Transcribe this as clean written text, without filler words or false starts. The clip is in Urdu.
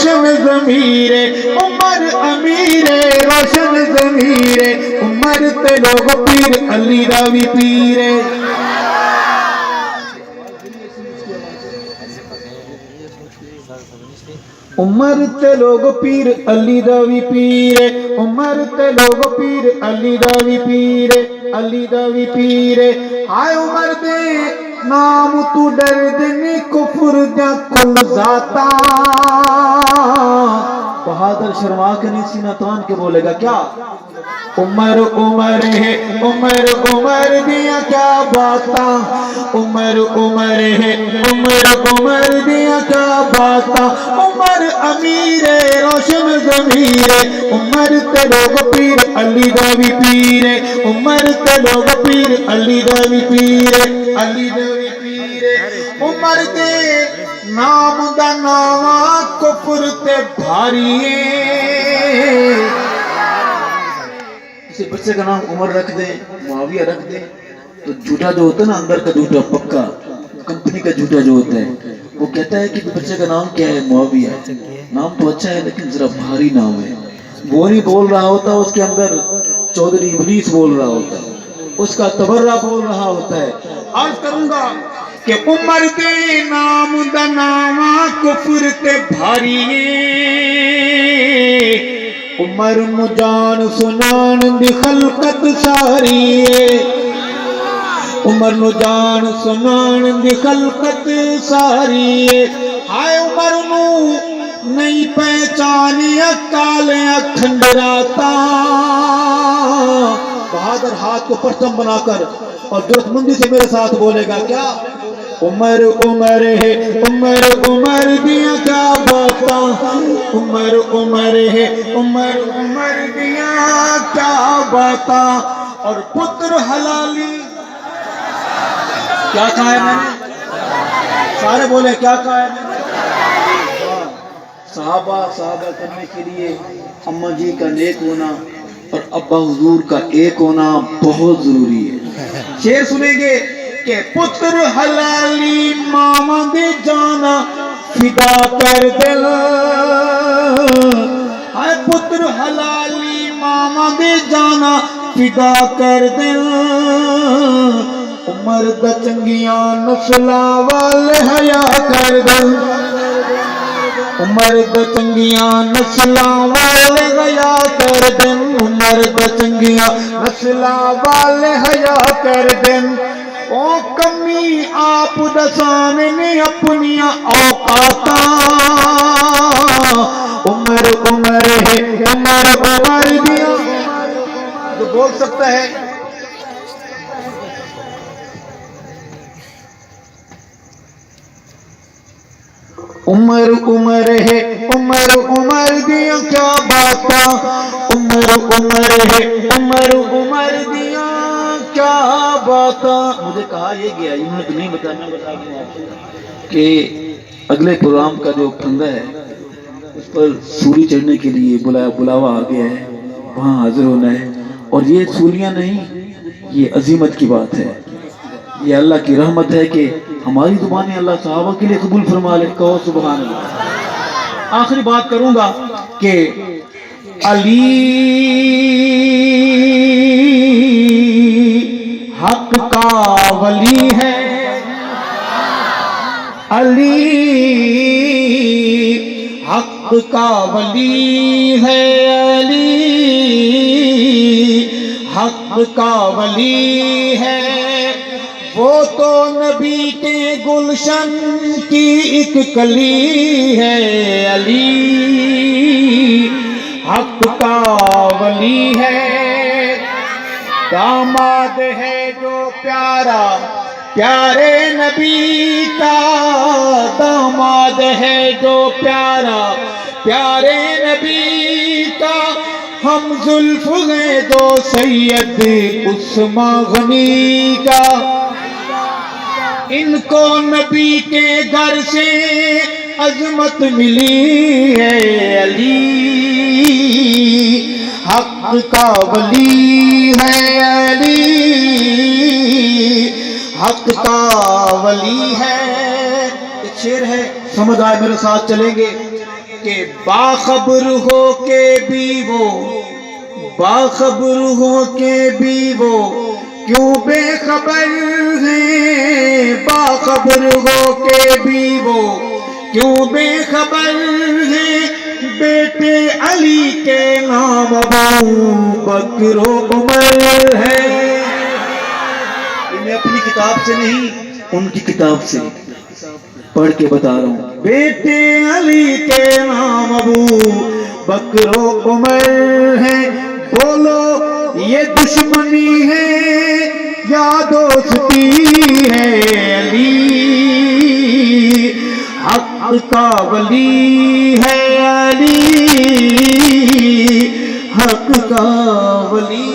ضمیر عمر امیر روشن ضمیر عمر تے لوگ پیر علی دا وی پیر عمر تے لوگ پیر علی دا وی پیر عمر تے لوگ پیر علی دا وی پیر علی دا وی پیر ہائے عمر دے نام تو ڈر دنی کفر دا کل ذاتا بہادر شرما کے نہیں سینہ تان کے بولے گا کیا عمر عمر ہے عمر عمر دیا کیا باتاں عمر عمر ہے عمر عمر دیا کیا باتاں عمر امیر روشن ضمیر عمر تے لوگ پیر علی دا وی پیر عمر تے لوگ پیر علی دا وی پیر علی دا وی پیر عمر دے نام دا نام کفر تے بھاری کسی بچے کا نام عمر رکھ دیں معاویہ رکھ دیں تو جھوٹا جو ہوتا ہے نا اندر کا جھوٹا پکا کمپنی کا جھوٹا جو ہوتا ہے وہ کہتا ہے کہ بچے کا نام کیا ہے معاویہ نام تو اچھا ہے لیکن ذرا بھاری نام ہے وہ نہیں بول رہا ہوتا اس کے اندر چودھری ابلیس بول رہا ہوتا ہے اس کا تبرہ بول رہا ہوتا ہے عرض کروں گا کہ عمر دے نام دا ناما کفر تے بھاری عمر مجان سنان دی خلقت ساری عمر نو جان سنان دی خلقت ساری ہائے عمر نو نہیں پہچانیا کالیا کھنڈراتا بہادر ہاتھ کو پرچم بنا کر اور جرت مندی سے میرے ساتھ بولے گا کیا عمر عمر ہے عمر عمر دیا کیا باتاں عمر عمر ہے عمر عمر دیا کیا باتاں اور پتر حلالی کیا کہا ہے میں نے سارے بولے کیا کہا ہے میں نے صحابہ کرنے کے لیے اماں جی کا نیک ہونا اور ابا حضور کا ایک ہونا بہت ضروری ہے شعر سنیں گے کہ پتر حلالی ماما دے جانا فدا کر دل ہائے پتر حلالی ماما دے جانا فدا کر دل عمر دا چنگیاں نسلہ والے حیا کر دل عمر دا چنگیاں نسلہ والے حیا کر دل عمر دا چنگیاں نسلہ والے حیا کر دل او کمی آپ دسانے نے اپنیاں اوقاتاں عمر عمر ہے عمر عمر دیا جو بول سکتا ہے عمر عمر ہے عمر عمر دیا کیا باتاں عمر عمر ہے عمر عمر دیا کیا باتاں مجھے کہا یہ گیا انہوں نے تو نہیں بتایا میں بتا دوں آپ کو کہ اگلے پروگرام کا جو پھندہ ہے اس پر سوری چڑھنے کے لیے بلاوا آ گیا ہے وہاں حاضر ہونا ہے اور یہ سوریاں نہیں یہ عظیمت کی بات ہے یہ اللہ کی رحمت ہے کہ ہماری زبانیں اللہ صحابہ کے لیے قبول فرما لے کہو سبحان اللہ آخری بات کروں گا کہ علی حق کا ولی ہے علی حق کا ولی ہے علی حق کا ولی ہے وہ تو نبی کے گلشن کی ایک کلی ہے علی حق کا ولی ہے داماد ہے جو پیارا پیارے نبی کا داماد ہے جو پیارا پیارے نبی کا ہم زلف ہیں دو سید عثمان غنی کا ان کو نبی کے گھر سے عظمت ملی ہے علی حق کا ولی ہے علی حق کا ولی ہے ایک شعر ہے سمجھ آئے میرے ساتھ چلیں گے کہ باخبر ہو کے بھی وہ، باخبر ہو کے بھی وہ کیوں بے خبر ہیں، باخبر ہو کے بھی وہ کیوں بے خبر ہیں، بیٹے علی کے نام ابو بکر و عمر ہے۔ میں اپنی کتاب سے نہیں، ان کی کتاب سے پڑھ کے بتا رہا ہوں۔ بیٹے علی کے نام ابو بکر و عمر ہے، بولو یہ دشمنی ہے یا دوستی ہے، علی حق کا ولی ہے، علی حق کا ولی